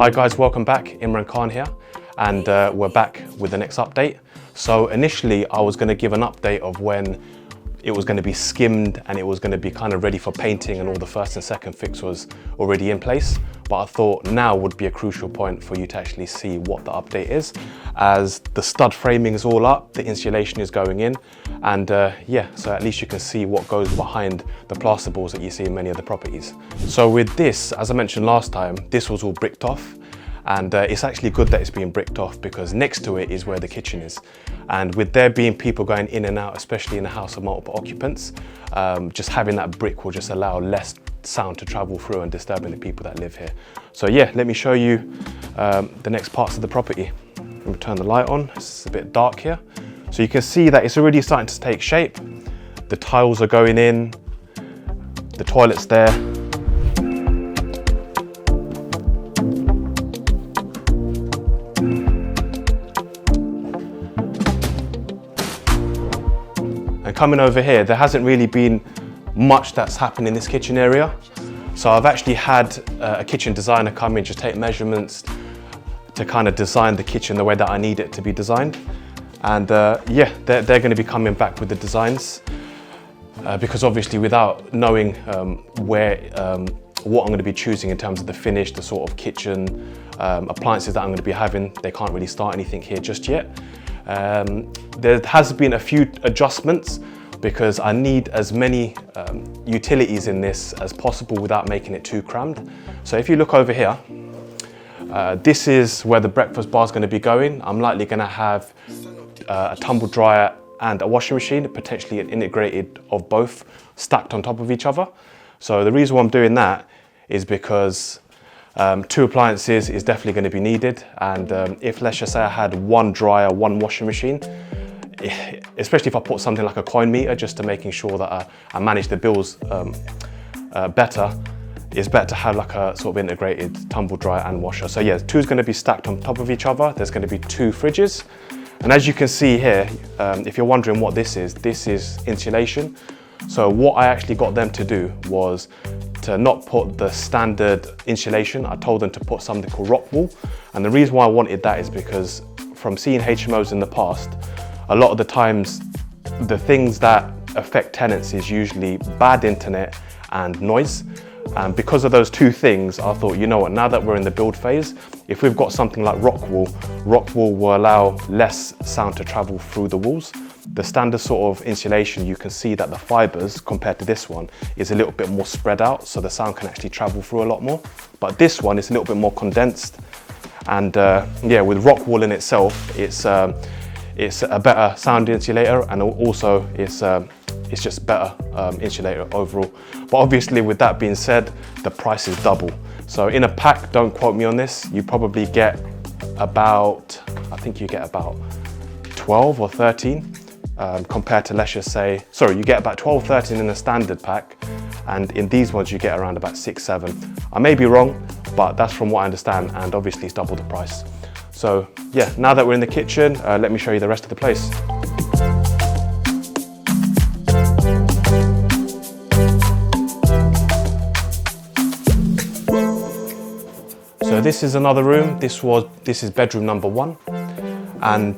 Hi guys, welcome back. Imran Khan here, and we're back with the next update. So initially I was going to give an update of when it was going to be skimmed and it was going to be kind of ready for painting and all the first and second fix was already in place. But I thought now would be a crucial point for you to actually see what the update is, as the stud framing is all up, the insulation is going in, and yeah, so at least you can see what goes behind the plasterboards that you see in many of the properties. So with this, as I mentioned last time, this was all bricked off. And it's actually good that it's being bricked off because next to it is where the kitchen is. And with there being people going in and out, especially in a house of multiple occupants, just having that brick will just allow less sound to travel through and disturbing the people that live here. So yeah, let me show you the next parts of the property. Let me turn the light on, it's a bit dark here. So you can see that it's already starting to take shape. The tiles are going in, the toilet's there. And coming over here, there hasn't really been much that's happened in this kitchen area. So I've actually had a kitchen designer come in, just take measurements to kind of design the kitchen the way that I need it to be designed. And yeah, they're going to be coming back with the designs because obviously without knowing what I'm going to be choosing in terms of the finish, the sort of kitchen appliances that I'm going to be having, they can't really start anything here just yet. There has been a few adjustments because I need as many utilities in this as possible without making it too crammed. So if you look over here, this is where the breakfast bar is going to be going. I'm likely going to have a tumble dryer and a washing machine, potentially an integrated of both stacked on top of each other. So the reason why I'm doing that is because two appliances is definitely going to be needed, and if let's just say I had one dryer, one washing machine, especially if I put something like a coin meter just to making sure that I manage the bills better, it's better to have like a sort of integrated tumble dryer and washer. So yeah, two is going to be stacked on top of each other. There's going to be two fridges, and as you can see here, if you're wondering what this is insulation. So what I actually got them to do was to not put the standard insulation. I told them to put something called rock wool. And the reason why I wanted that is because from seeing HMOs in the past, a lot of the times the things that affect tenants is usually bad internet and noise. And because of those two things, I thought, you know what, now that we're in the build phase, if we've got something like rock wool will allow less sound to travel through the walls. The standard sort of insulation, you can see that the fibers compared to this one is a little bit more spread out, so the sound can actually travel through a lot more. But this one is a little bit more condensed, and yeah, with rock wool in itself, it's a better sound insulator, and also it's just better insulator overall. But obviously, with that being said, the price is double. So in a pack, don't quote me on this, you probably get about, I think you get about 12 or 13. Compared to, let's just say, sorry, you get about 12, 13 in a standard pack, and in these ones you get around about 6, 7. I may be wrong, but that's from what I understand, and obviously it's double the price. So yeah, now that we're in the kitchen, let me show you the rest of the place. So this is another room. This is bedroom number 1, and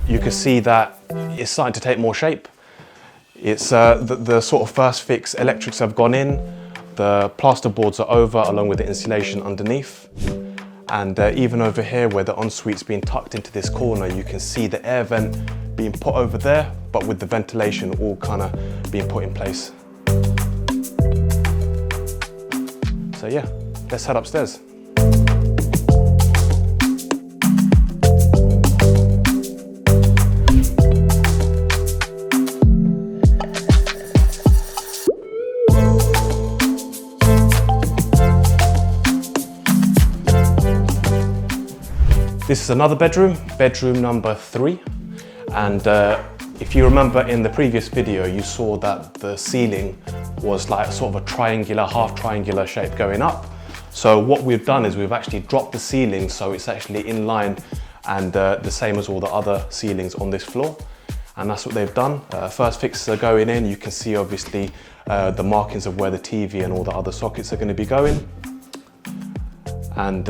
you can see that it's starting to take more shape. It's the sort of first fix electrics have gone in, the plasterboards are over along with the insulation underneath, and even over here where the ensuite's been tucked into this corner, you can see the air vent being put over there, but with the ventilation all kind of being put in place. So yeah, let's head upstairs. This is another bedroom, bedroom number 3. And if you remember in the previous video, you saw that the ceiling was like sort of a triangular, half triangular shape going up. So what we've done is we've actually dropped the ceiling so it's actually in line and the same as all the other ceilings on this floor. And that's what they've done. First fixes are going in. You can see obviously the markings of where the TV and all the other sockets are going to be going. And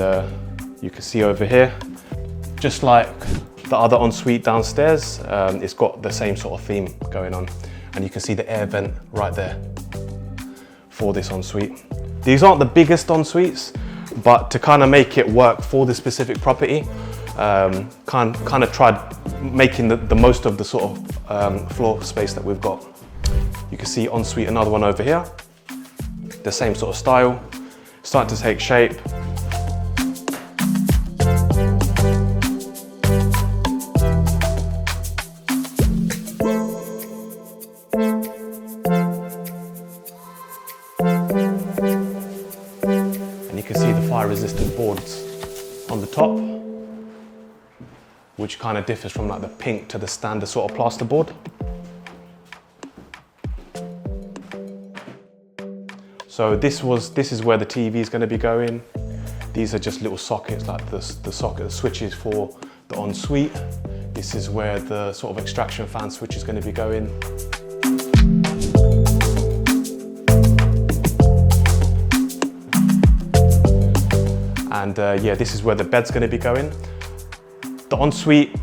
You can see over here, just like the other ensuite downstairs, it's got the same sort of theme going on. And you can see the air vent right there for this ensuite. These aren't the biggest ensuites, but to kind of make it work for this specific property, kind of tried making the most of the sort of floor space that we've got. You can see ensuite, another one over here, the same sort of style, starting to take shape. And you can see the fire resistant boards on the top, which kind of differs from like the pink to the standard sort of plasterboard. So this is where the TV is going to be going. These are just little sockets, like the socket switches for the ensuite. This is where the sort of extraction fan switch is going to be going. And yeah, this is where the bed's going to be going. The ensuite,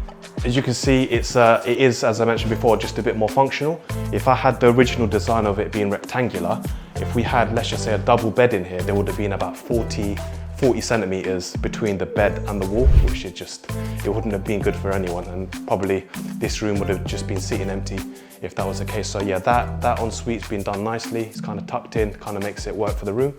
as you can see, it is, as I mentioned before, just a bit more functional. If I had the original design of it being rectangular, if we had, let's just say, a double bed in here, there would have been about 40 centimeters between the bed and the wall, which it wouldn't have been good for anyone, and probably this room would have just been sitting empty if that was the case. So yeah, that ensuite's been done nicely. It's kind of tucked in, kind of makes it work for the room.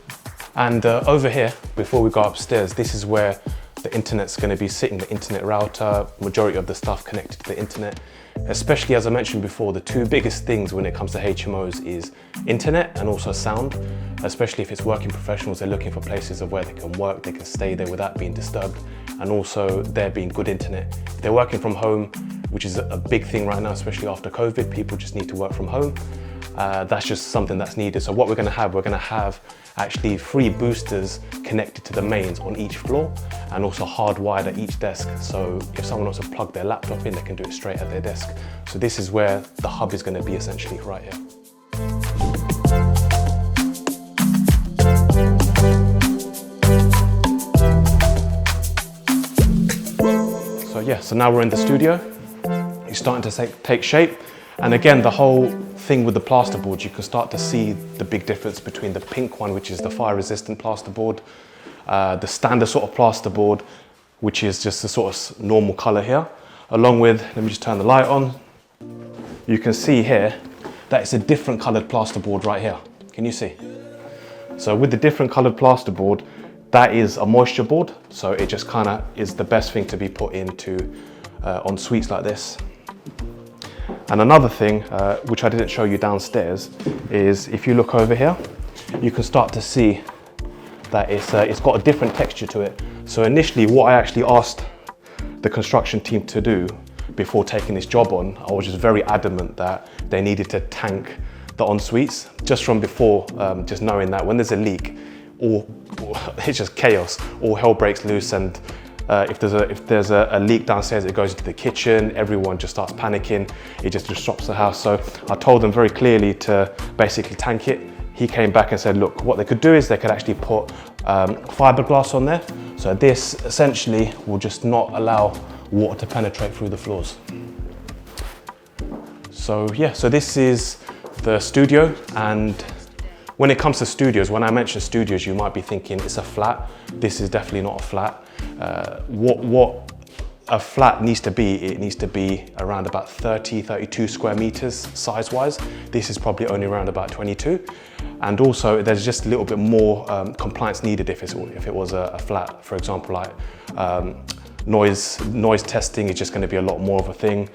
And over here, before we go upstairs, this is where the internet's going to be sitting, the internet router, majority of the stuff connected to the internet. Especially, as I mentioned before, the two biggest things when it comes to HMOs is internet and also sound. Especially if it's working professionals, they're looking for places of where they can work, they can stay there without being disturbed, and also there being good internet. If they're working from home, which is a big thing right now, especially after COVID, people just need to work from home. That's just something that's needed. So what we're going to have actually 3 boosters connected to the mains on each floor, and also hardwired at each desk. So if someone wants to plug their laptop in, they can do it straight at their desk. So this is where the hub is going to be, essentially right here. So yeah, so now we're in the studio. It's starting to take shape. And again, the whole thing with the plasterboard, you can start to see the big difference between the pink one, which is the fire resistant plasterboard, the standard sort of plasterboard, which is just the sort of normal color here, along with, let me just turn the light on. You can see here that it's a different colored plasterboard right here. Can you see? So with the different colored plasterboard, that is a moisture board. So it just kind of is the best thing to be put into ensuites like this. And another thing, which I didn't show you downstairs, is if you look over here, you can start to see that it's got a different texture to it. So initially, what I actually asked the construction team to do before taking this job on, I was just very adamant that they needed to tank the ensuites, just from before, just knowing that when there's a leak, it's just chaos. All hell breaks loose, and if there's a leak downstairs, it goes into the kitchen, everyone just starts panicking, it just disrupts the house. So I told them very clearly to basically tank it. He came back and said, look, what they could do is they could actually put fiberglass on there. So this essentially will just not allow water to penetrate through the floors. So yeah, so this is the studio. And when it comes to studios, when I mention studios, you might be thinking it's a flat. This is definitely not a flat. What a flat needs to be, it needs to be around about 32 square meters size-wise. This is probably only around about 22. And also there's just a little bit more compliance needed if it was a flat. For example, like noise testing is just going to be a lot more of a thing.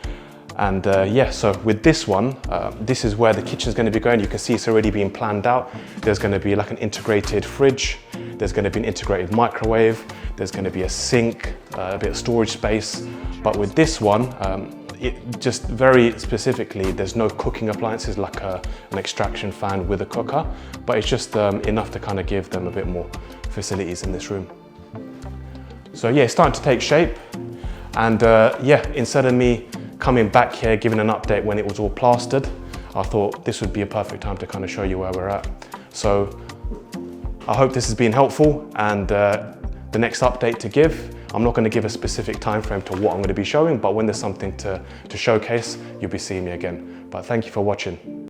And yeah, so with this one, this is where the kitchen is going to be going. You can see it's already being planned out. There's going to be like an integrated fridge. There's going to be an integrated microwave. There's going to be a sink, a bit of storage space. But with this one, it just very specifically, there's no cooking appliances like an extraction fan with a cooker, but it's just enough to kind of give them a bit more facilities in this room. So yeah, it's starting to take shape. And yeah, instead of me coming back here, giving an update when it was all plastered, I thought this would be a perfect time to kind of show you where we're at. So I hope this has been helpful, and the next update to give. I'm not going to give a specific time frame to what I'm going to be showing, but when there's something to showcase, you'll be seeing me again. But thank you for watching.